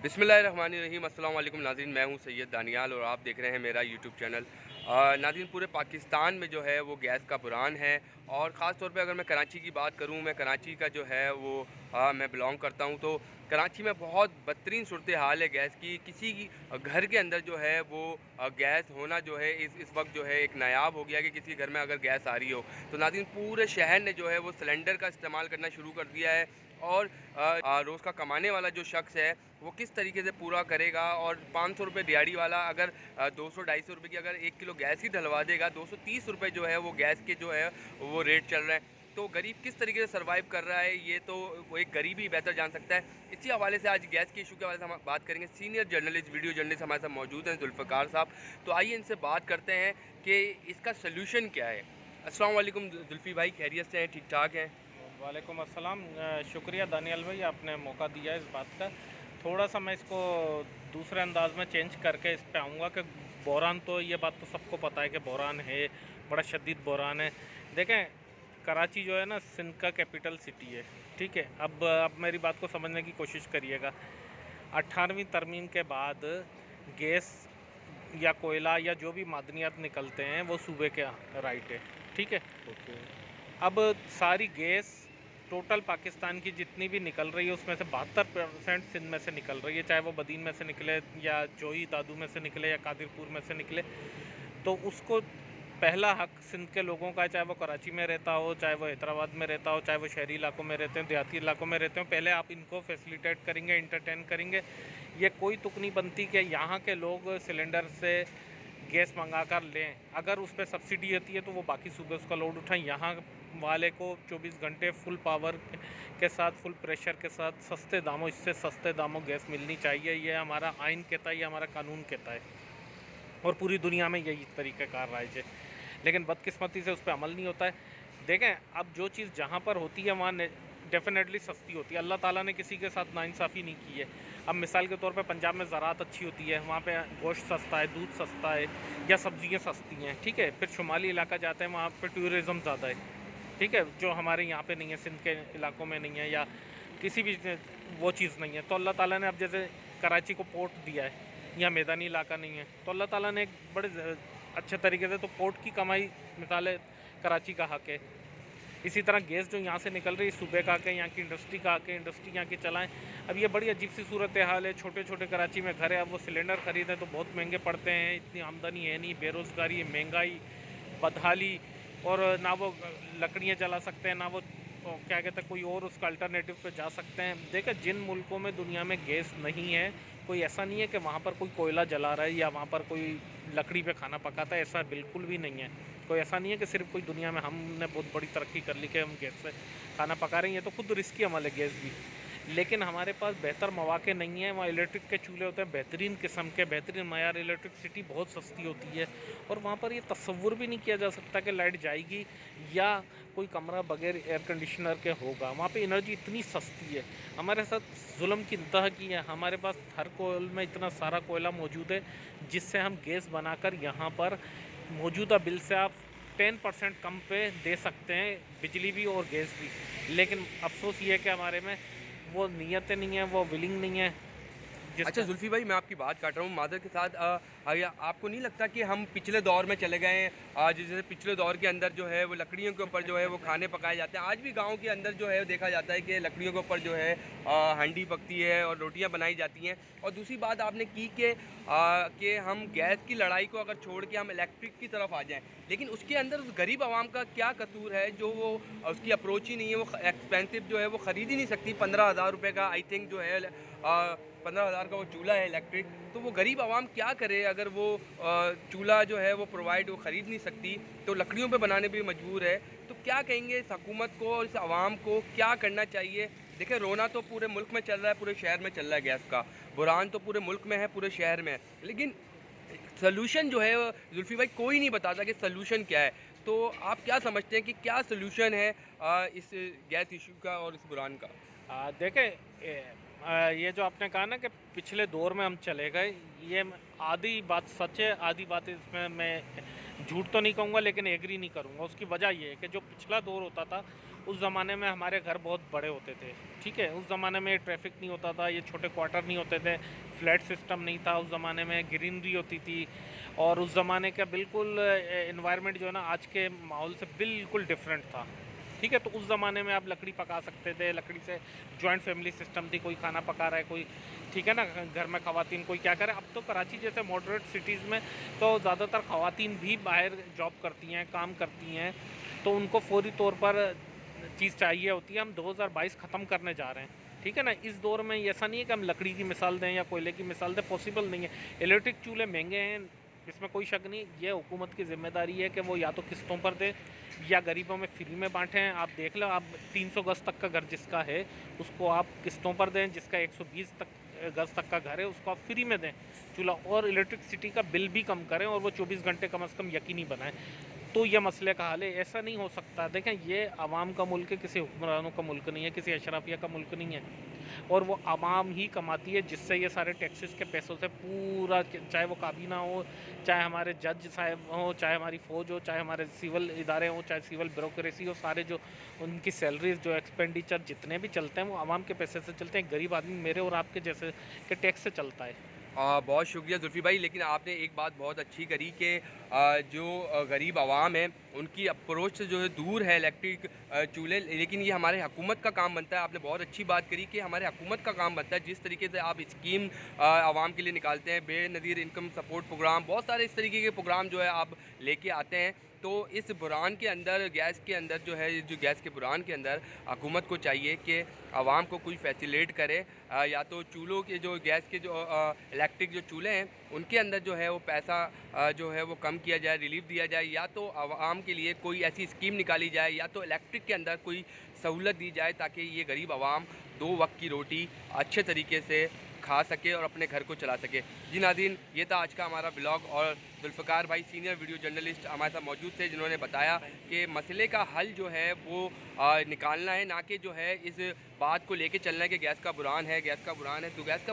बिस्मिल्लाहिर्रहमानिर्रहीम। अस्सलाम वालेकुम नाज़रीन, मैं हूं सैयद दानियाल और आप देख रहे हैं मेरा यूट्यूब चैनल। नाज़रीन, पूरे पाकिस्तान में जो है वो गैस का बुरान है और ख़ास तौर पे अगर मैं कराची की बात करूं, मैं कराची का जो है वो मैं बिलोंग करता हूं। तो कराची में बहुत बदतरीन सूरत हाल है गैस की। किसी की घर के अंदर जो है वो गैस होना जो है इस वक्त जो है एक नायाब हो गया कि किसी घर में अगर गैस आ रही हो तो नाज़रीन पूरे शहर ने जो है वो सिलेंडर का इस्तेमाल करना शुरू कर दिया है। और रोज़ का कमाने वाला जो शख्स है वो किस तरीके से पूरा करेगा। और 500 रुपये दिहाड़ी वाला अगर 200-250 रुपये की अगर 1 किलो गैस ही डलवा देगा, 230 रुपये जो है वो गैस के जो है वो रेट चल रहे हैं। तो गरीब किस तरीके से सर्वाइव कर रहा है ये तो वो एक गरीब ही बेहतर जान सकता है। इसी हवाले से आज गैस के इशू के हवाले से हम बात करेंगे। सीनियर जर्नलिस्ट, वीडियो जर्नलिस्ट हमारे साथ मौजूद हैं, जुल्फ़िकार साहब। तो आइए इनसे बात करते हैं कि इसका सल्यूशन क्या है। अस्सलाम वालेकुम जुल्फ़ी भाई, खैरियत से हैं, ठीक ठाक हैं? वालेकुम अस्सलाम। शुक्रिया दानियाल भाई, आपने मौका दिया इस बात का। थोड़ा सा मैं इसको दूसरे अंदाज में चेंज करके इस पे आऊँगा कि बहरान, तो ये बात तो सबको पता है कि बहरान है, बड़ा शदीद बहरान है। देखें, कराची जो है ना, सिंध का कैपिटल सिटी है, ठीक है। अब मेरी बात को समझने की कोशिश करिएगा। 18वीं तरमीम के बाद गैस या कोयला या जो भी मादनियात निकलते हैं वो सूबे के राइट है, ठीक है। ओके। अब सारी गैस टोटल पाकिस्तान की जितनी भी निकल रही है उसमें से 72% सिंध में से निकल रही है, चाहे वो बदीन में से निकले या जोही दादू में से निकले या कादिरपुर में से निकले। तो उसको पहला हक सिंध के लोगों का है, चाहे वो कराची में रहता हो, चाहे वो हैदराबाद में रहता हो, चाहे वो शहरी इलाकों में रहते हो, देहाती इलाकों में रहते हो। पहले आप इनको फैसिलिटेट करेंगे, इंटरटेन करेंगे। ये कोई तुक नहीं बनती कि यहाँ के लोग सिलेंडर से गैस मंगा कर लें। अगर उस पर सब्सिडी होती है तो वो बाकी सूबे उसका लोड उठाएं। यहाँ वाले को 24 घंटे फुल पावर के साथ, फुल प्रेशर के साथ, सस्ते दामों, इससे सस्ते दामों गैस मिलनी चाहिए। ये हमारा आइन कहता है, ये हमारा कानून कहता है और पूरी दुनिया में यही तरीक़ाकार राइज है। लेकिन बदकिस्मती से उस पर अमल नहीं होता है। देखें, अब जो चीज़ जहाँ पर होती है वहाँ डेफिनेटली सस्ती होती है। अल्लाह ताला ने किसी के साथ नाइंसाफ़ी नहीं की है। अब मिसाल के तौर पे पंजाब में ज़राअत अच्छी होती है, वहाँ पे गोश्त सस्ता है, दूध सस्ता है या सब्ज़ियाँ सस्ती हैं, ठीक है। फिर शुमाली इलाका जाते हैं, वहाँ पे टूरिज़म ज़्यादा है, ठीक है, जो हमारे यहाँ पे नहीं है, सिंध के इलाकों में नहीं है या किसी भी वो चीज़ नहीं है। तो अल्लाह ताला ने अब जैसे कराची को पोर्ट दिया है, यहाँ मैदानी इलाका नहीं है, तो अल्लाह ताला ने एक बड़े अच्छे तरीके से, तो पोर्ट की कमाई मिसाल कराची का हक़ है। इसी तरह गैस जो यहाँ से निकल रही है सूबे का आके, यहाँ की इंडस्ट्री का आके, इंडस्ट्री यहाँ की चलाएं। अब ये बड़ी अजीब सी सूरत हाल है। छोटे छोटे कराची में घर है, अब वो सिलेंडर ख़रीदें तो बहुत महंगे पड़ते हैं। इतनी आमदनी है नहीं, बेरोज़गारी, महंगाई, बदहाली, और ना वो लकड़ियाँ जला सकते हैं, ना वो क्या कहते हैं कोई और उसका अल्टरनेटिव पे जा सकते हैं। देखिए, जिन मुल्कों में दुनिया में गैस नहीं है, कोई ऐसा नहीं है कि वहाँ पर कोई कोयला जला रहा है या वहाँ पर कोई लकड़ी पे खाना पकाता है, ऐसा बिल्कुल भी नहीं है। कोई ऐसा नहीं है कि सिर्फ कोई दुनिया में हमने बहुत बड़ी तरक्की कर ली कि हम गैस से खाना पका रहे हैं। ये तो खुद रिस्की अमल है गैस भी। लेकिन हमारे पास बेहतर मौके नहीं है। वहाँ इलेक्ट्रिक के चूल्हे होते हैं बेहतरीन किस्म के, बेहतरीन मयार, इलेक्ट्रिसिटी बहुत सस्ती होती है और वहाँ पर ये तसव्वुर भी नहीं किया जा सकता कि लाइट जाएगी या कोई कमरा बगैर एयर कंडीशनर के होगा। वहाँ पे एनर्जी इतनी सस्ती है। हमारे साथ जुल्म की इंतहा की है। हमारे पास हर कोयल में इतना सारा कोयला मौजूद है जिससे हम गैस बनाकर यहाँ पर मौजूदा बिल से आप 10% कम पे दे सकते हैं, बिजली भी और गैस भी। लेकिन अफसोस ये है कि हमारे में वो नीयतें नहीं है, वो विलिंग नहीं है अच्छा जिसका। जुल्फ़ी भाई, मैं आपकी बात काट रहा हूँ माज़रत के साथ। या आपको नहीं लगता कि हम पिछले दौर में चले गए हैं? जैसे पिछले दौर के अंदर जो है वो लकड़ियों के ऊपर जो है वो खाने पकाए जाते हैं। आज भी गांव के अंदर जो है देखा जाता है कि लकड़ियों के ऊपर जो है हांडी पकती है और रोटियां बनाई जाती हैं। और दूसरी बात आपने की कि हम गैस की लड़ाई को अगर छोड़ के हम इलेक्ट्रिक की तरफ आ जाएँ, लेकिन उसके अंदर उस गरीब आवाम का क्या कसूर है जो वो उसकी अप्रोच ही नहीं है। वो एक्सपेंसिव जो है वो ख़रीद ही नहीं सकती। 15,000 रुपये का आई थिंक जो है 15,000 का वो चूल्हा है इलेक्ट्रिक। तो वो गरीब आवाम क्या करे अगर वो चूल्हा जो है वो प्रोवाइड वो ख़रीद नहीं सकती, तो लकड़ियों पे बनाने भी मजबूर है। तो क्या कहेंगे इस हुकूमत को और इस आवाम को क्या करना चाहिए? देखिए, रोना तो पूरे मुल्क में चल रहा है, पूरे शहर में चल रहा है गैस का बुरान, तो पूरे मुल्क में है, पूरे शहर में है। लेकिन सल्यूशन जो है जुल्फ़ी भाई कोई नहीं बताता कि सल्यूशन क्या है। तो आप क्या समझते हैं कि क्या सल्यूशन है इस गैस इशू का और इस बुरान का? देखें, ये जो आपने कहा ना कि पिछले दौर में हम चले गए, ये आधी बात सच है, आधी बात इसमें मैं झूठ तो नहीं कहूँगा लेकिन एग्री नहीं करूँगा। उसकी वजह ये है कि जो पिछला दौर होता था उस ज़माने में हमारे घर बहुत बड़े होते थे, ठीक है। उस ज़माने में ट्रैफिक नहीं होता था, ये छोटे क्वार्टर नहीं होते थे, फ्लैट सिस्टम नहीं था, उस ज़माने में ग्रीनरी होती थी। और उस ज़माने का बिल्कुल एनवायरनमेंट जो है ना आज के माहौल से बिल्कुल डिफरेंट था, ठीक है। तो उस ज़माने में आप लकड़ी पका सकते थे, लकड़ी से जॉइंट फैमिली सिस्टम थी, कोई खाना पका रहा है, कोई, ठीक है ना, घर में ख़वातीन कोई क्या करे। अब तो कराची जैसे मॉडरेट सिटीज़ में तो ज़्यादातर ख़वातीन भी बाहर जॉब करती हैं, काम करती हैं, तो उनको फौरी तौर पर चीज़ चाहिए होती है। हम 2022 ख़त्म करने जा रहे हैं, ठीक है ना। इस दौर में ऐसा नहीं है कि हम लकड़ी की मिसाल दें या कोयले की मिसाल दें, पॉसिबल नहीं है। इलेक्ट्रिक चूल्हे महंगे हैं, इसमें कोई शक नहीं। ये हुकूमत की ज़िम्मेदारी है कि वो या तो किस्तों पर दे या गरीबों में फ्री में बांटें। आप देख लो, आप 300 गज तक का घर जिसका है उसको आप किस्तों पर दें, जिसका 120 गज तक का घर है उसको आप फ्री में दें चूल्हा, और इलेक्ट्रिसिटी का बिल भी कम करें, और वो 24 घंटे कम से कम यकीनी बनाएं। तो ये मसले का हल है। ऐसा नहीं हो सकता। देखें, ये आवाम का मुल्क है, किसी हुक्मरानों का मुल्क नहीं है, किसी अशराफिया का मुल्क नहीं है। और वो आवाम ही कमाती है, जिससे ये सारे टैक्सेस के पैसों से पूरा, चाहे वो काबीना हो, चाहे हमारे जज साहब हो, चाहे हमारी फ़ौज हो, चाहे हमारे सिविल इदारे हों, चाहे सिविल ब्यूरोक्रेसी हो, सारे जो उनकी सैलरीज जो एक्सपेंडिचर जितने भी चलते हैं वो आवाम के पैसे से चलते हैं। गरीब आदमी मेरे और आपके जैसे के टैक्स से चलता है। बहुत शुक्रिया जुल्फ़ी भाई, लेकिन आपने एक बात बहुत अच्छी करी कि जो गरीब आवाम है उनकी अप्रोच से जो है दूर है इलेक्ट्रिक चूल्हे, लेकिन ये हमारे हुकूमत का काम बनता है। आपने बहुत अच्छी बात करी कि हमारे हुकूमत का काम बनता है, जिस तरीके से आप स्कीम आवाम के लिए निकालते हैं, बेनज़ीर इनकम सपोर्ट प्रोग्राम, बहुत सारे इस तरीके के प्रोग्राम जो है आप लेके आते हैं। तो इस बुरान के अंदर, गैस के अंदर जो है, जो गैस के बुरान के अंदर हुकूमत को चाहिए कि आवाम को कुछ फैसिलेट करे, या तो चूल्हों के जो गैस के जो इलेक्ट्रिक जो चूल्हे हैं उनके अंदर जो है वो पैसा जो है वो कम किया जाए, रिलीफ दिया जाए, या तो आवाम के लिए कोई ऐसी स्कीम निकाली जाए, या तो इलेक्ट्रिक के अंदर कोई सहूलत दी जाए ताकि ये गरीब आवाम 2 वक्त की रोटी अच्छे तरीके से खा सके और अपने घर को चला सके। जी नाज़रीन, ये था आज का हमारा ब्लॉग, और जुल्फ़िकार भाई सीनियर वीडियो जर्नलिस्ट हमारे साथ मौजूद थे, जिन्होंने बताया कि मसले का हल जो है वो निकालना है, ना कि जो है इस बात को लेके चलना है कि गैस का बुरान है, गैस का बुरान है। तो गैस का